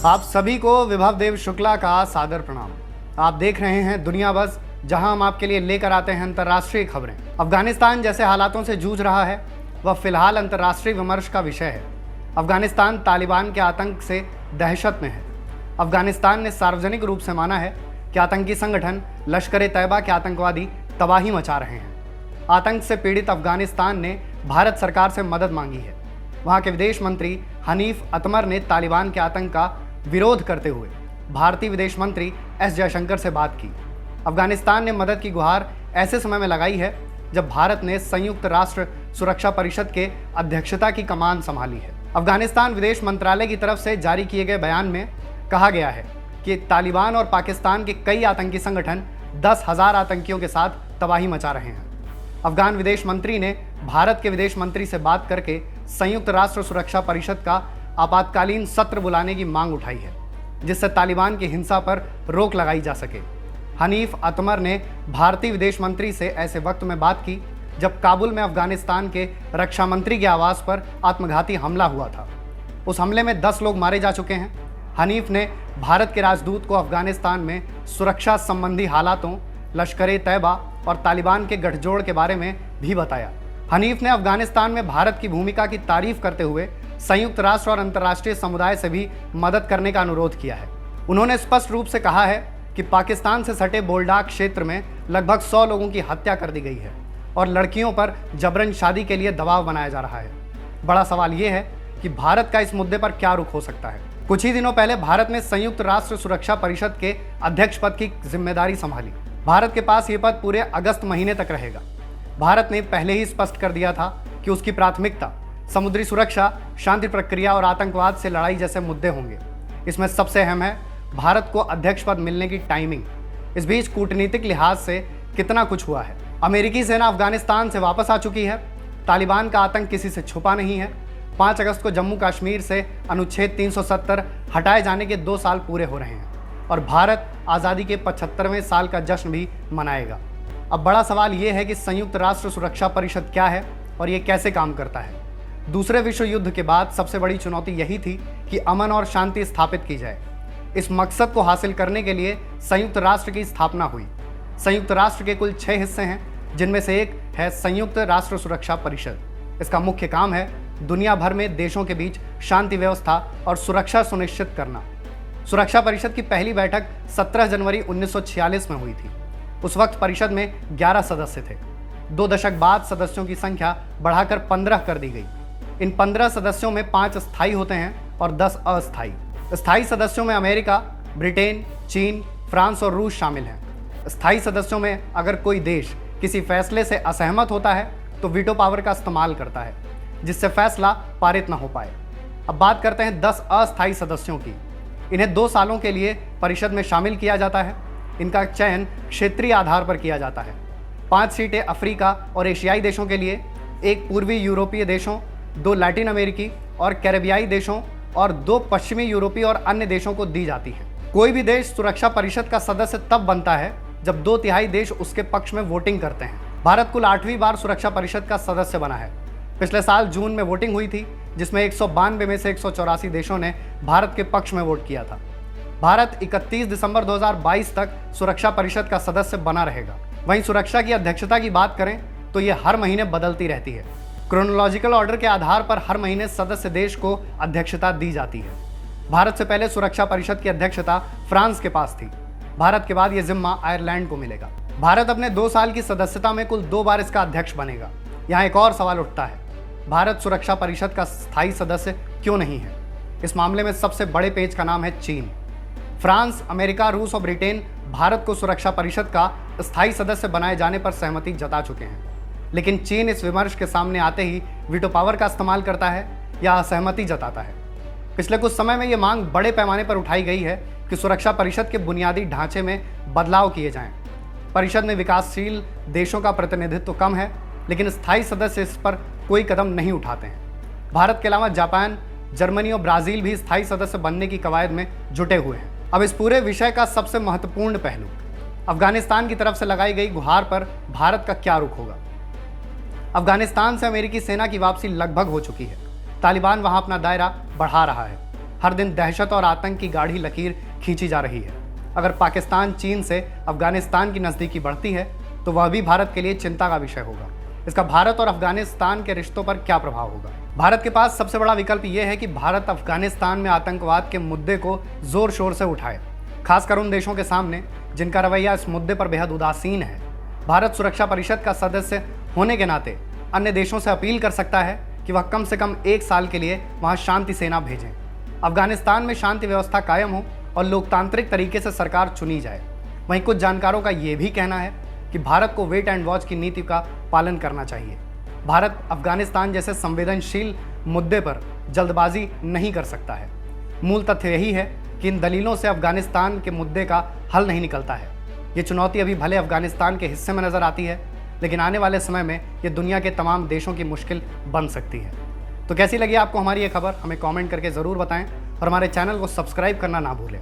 आप सभी को विभव देव शुक्ला का सादर प्रणाम। आप देख रहे हैं दुनिया बस, जहां हम आपके लिए लेकर आते हैं अंतर्राष्ट्रीय खबरें। अफगानिस्तान जैसे हालातों से जूझ रहा है वह फिलहाल अंतर्राष्ट्रीय विमर्श का विषय है। अफगानिस्तान तालिबान के आतंक से दहशत में है। अफगानिस्तान ने सार्वजनिक रूप से माना है कि आतंकी संगठन लश्कर-ए-तैयबा के आतंकवादी तबाही मचा रहे हैं। आतंक से पीड़ित अफगानिस्तान ने भारत सरकार से मदद मांगी है। वहां के विदेश मंत्री हनीफ अतमर ने तालिबान के आतंक का विरोध करते हुए भारतीय विदेश मंत्री एस जयशंकर से बात की। अफगानिस्तान ने मदद की गुहार ऐसे समय में लगाई है जब भारत ने संयुक्त राष्ट्र सुरक्षा परिषद के अध्यक्षता की कमान संभाली है। अफगानिस्तान विदेश मंत्रालय की तरफ से जारी किए गए बयान में कहा गया है कि तालिबान और पाकिस्तान के कई आतंकी संगठन 10,000 आतंकियों के साथ तबाही मचा रहे हैं। अफगान विदेश मंत्री ने भारत के विदेश मंत्री से बात करके संयुक्त राष्ट्र सुरक्षा परिषद का आपातकालीन सत्र बुलाने की मांग उठाई है, जिससे तालिबान की हिंसा पर रोक लगाई जा सके। हनीफ अतमर ने भारतीय विदेश मंत्री से ऐसे वक्त में बात की जब काबुल में अफगानिस्तान के रक्षा मंत्री के आवास पर आत्मघाती हमला हुआ था। उस हमले में 10 लोग मारे जा चुके हैं। हनीफ ने भारत के राजदूत को अफगानिस्तान में सुरक्षा संबंधी हालातों, लश्कर-ए-तैयबा और तालिबान के गठजोड़ के बारे में भी बताया। हनीफ ने अफगानिस्तान में भारत की भूमिका की तारीफ करते हुए संयुक्त राष्ट्र और अंतर्राष्ट्रीय समुदाय से भी मदद करने का अनुरोध किया है। उन्होंने स्पष्ट रूप से कहा है कि पाकिस्तान से सटे बोलडाक क्षेत्र में लगभग 100 लोगों की हत्या कर दी गई है और लड़कियों पर जबरन शादी के लिए दबाव बनाया जा रहा है। बड़ा सवाल यह है कि भारत का इस मुद्दे पर क्या रुख हो सकता है। कुछ ही दिनों पहले भारत ने संयुक्त राष्ट्र सुरक्षा परिषद के अध्यक्ष पद की जिम्मेदारी संभाली। भारत के पास ये पद पूरे अगस्त महीने तक रहेगा। भारत ने पहले ही स्पष्ट कर दिया था कि उसकी प्राथमिकता समुद्री सुरक्षा, शांति प्रक्रिया और आतंकवाद से लड़ाई जैसे मुद्दे होंगे। इसमें सबसे अहम है भारत को अध्यक्ष पद मिलने की टाइमिंग। इस बीच कूटनीतिक लिहाज से कितना कुछ हुआ है। अमेरिकी सेना अफगानिस्तान से वापस आ चुकी है। तालिबान का आतंक किसी से छुपा नहीं है। 5 अगस्त को जम्मू कश्मीर से अनुच्छेद 370 हटाए जाने के 2 साल पूरे हो रहे हैं और भारत आज़ादी के 75वें साल का जश्न भी मनाएगा। अब बड़ा सवाल ये है कि संयुक्त राष्ट्र सुरक्षा परिषद क्या है और ये कैसे काम करता है। दूसरे विश्व युद्ध के बाद सबसे बड़ी चुनौती यही थी कि अमन और शांति स्थापित की जाए। इस मकसद को हासिल करने के लिए संयुक्त राष्ट्र की स्थापना हुई। संयुक्त राष्ट्र के कुल 6 हिस्से हैं, जिनमें से एक है संयुक्त राष्ट्र सुरक्षा परिषद। इसका मुख्य काम है दुनिया भर में देशों के बीच शांति व्यवस्था और सुरक्षा सुनिश्चित करना। सुरक्षा परिषद की पहली बैठक 17 जनवरी 1946 में हुई थी। उस वक्त परिषद में 11 सदस्य थे। 2 दशक बाद सदस्यों की संख्या बढ़ाकर 15 कर दी गई। इन 15 सदस्यों में 5 स्थायी होते हैं और 10 अस्थायी। स्थायी सदस्यों में अमेरिका, ब्रिटेन, चीन, फ्रांस और रूस शामिल हैं। स्थायी सदस्यों में अगर कोई देश किसी फैसले से असहमत होता है तो वीटो पावर का इस्तेमाल करता है, जिससे फैसला पारित न हो पाए। अब बात करते हैं 10 अस्थायी सदस्यों की। इन्हें 2 सालों के लिए परिषद में शामिल किया जाता है। इनका चयन क्षेत्रीय आधार पर किया जाता है। 5 सीटें अफ्रीका और एशियाई देशों के लिए, 1 पूर्वी यूरोपीय देशों, 2 लैटिन अमेरिकी और कैरेबियाई देशों और 2 पश्चिमी यूरोपीय और अन्य देशों को दी जाती है। कोई भी देश सुरक्षा परिषद का सदस्य तब बनता है जब 2/3 देश उसके पक्ष में वोटिंग करते हैं। भारत कुल 8वीं बार सुरक्षा परिषद का सदस्य बना है। पिछले साल जून में वोटिंग हुई थी, जिसमें 192 में से 184 देशों ने भारत के पक्ष में वोट किया था। भारत 31 दिसंबर 2022 तक सुरक्षा परिषद का सदस्य बना रहेगा। वहीं सुरक्षा की अध्यक्षता की बात करें तो ये हर महीने बदलती रहती है। क्रोनोलॉजिकल ऑर्डर के आधार पर हर महीने सदस्य देश को अध्यक्षता दी जाती है। भारत से पहले सुरक्षा परिषद की अध्यक्षता फ्रांस के पास थी। भारत के बाद यह जिम्मा आयरलैंड को मिलेगा। भारत अपने 2 साल की सदस्यता में कुल 2 बार इसका अध्यक्ष बनेगा। यहाँ एक और सवाल उठता है, भारत सुरक्षा परिषद का स्थायी सदस्य क्यों नहीं है? इस मामले में सबसे बड़े पेच का नाम है चीन। फ्रांस, अमेरिका, रूस और ब्रिटेन भारत को सुरक्षा परिषद का स्थायी सदस्य बनाए जाने पर सहमति जता चुके हैं, लेकिन चीन इस विमर्श के सामने आते ही वीटो पावर का इस्तेमाल करता है या असहमति जताता है। पिछले कुछ समय में ये मांग बड़े पैमाने पर उठाई गई है कि सुरक्षा परिषद के बुनियादी ढांचे में बदलाव किए जाएं। परिषद में विकासशील देशों का प्रतिनिधित्व कम है, लेकिन स्थायी सदस्य इस पर कोई कदम नहीं उठाते हैं। भारत के अलावा जापान, जर्मनी और ब्राज़ील भी स्थायी सदस्य बनने की कवायद में जुटे हुए हैं। अब इस पूरे विषय का सबसे महत्वपूर्ण पहलू, अफगानिस्तान की तरफ से लगाई गई गुहार पर भारत का क्या रुख होगा। अफगानिस्तान से अमेरिकी सेना की वापसी लगभग हो चुकी है। तालिबान वहां अपना दायरा बढ़ा रहा है। हर दिन दहशत और आतंक की गाढ़ी लकीर खींची जा रही है। अगर पाकिस्तान चीन से अफगानिस्तान की नज़दीकी बढ़ती है तो वह भी भारत के लिए चिंता का विषय होगा। इसका भारत और अफगानिस्तान के रिश्तों पर क्या प्रभाव होगा? भारत के पास सबसे बड़ा विकल्प यह है कि भारत अफगानिस्तान में आतंकवाद के मुद्दे को जोर शोर से उठाए, खासकर उन देशों के सामने जिनका रवैया इस मुद्दे पर बेहद उदासीन है। भारत सुरक्षा परिषद का सदस्य होने के नाते अन्य देशों से अपील कर सकता है कि वह कम से कम 1 साल के लिए वहां शांति सेना भेजें, अफगानिस्तान में शांति व्यवस्था कायम हो और लोकतांत्रिक तरीके से सरकार चुनी जाए। वहीं कुछ जानकारों का यह भी कहना है कि भारत को वेट एंड वॉच की नीति का पालन करना चाहिए। भारत अफगानिस्तान जैसे संवेदनशील मुद्दे पर जल्दबाजी नहीं कर सकता है। मूल तथ्य यही है कि इन दलीलों से अफगानिस्तान के मुद्दे का हल नहीं निकलता है। ये चुनौती अभी भले अफगानिस्तान के हिस्से में नजर आती है, लेकिन आने वाले समय में ये दुनिया के तमाम देशों की मुश्किल बन सकती है। तो कैसी लगी आपको हमारी ये खबर? हमें कमेंट करके ज़रूर बताएं और हमारे चैनल को सब्सक्राइब करना ना भूलें।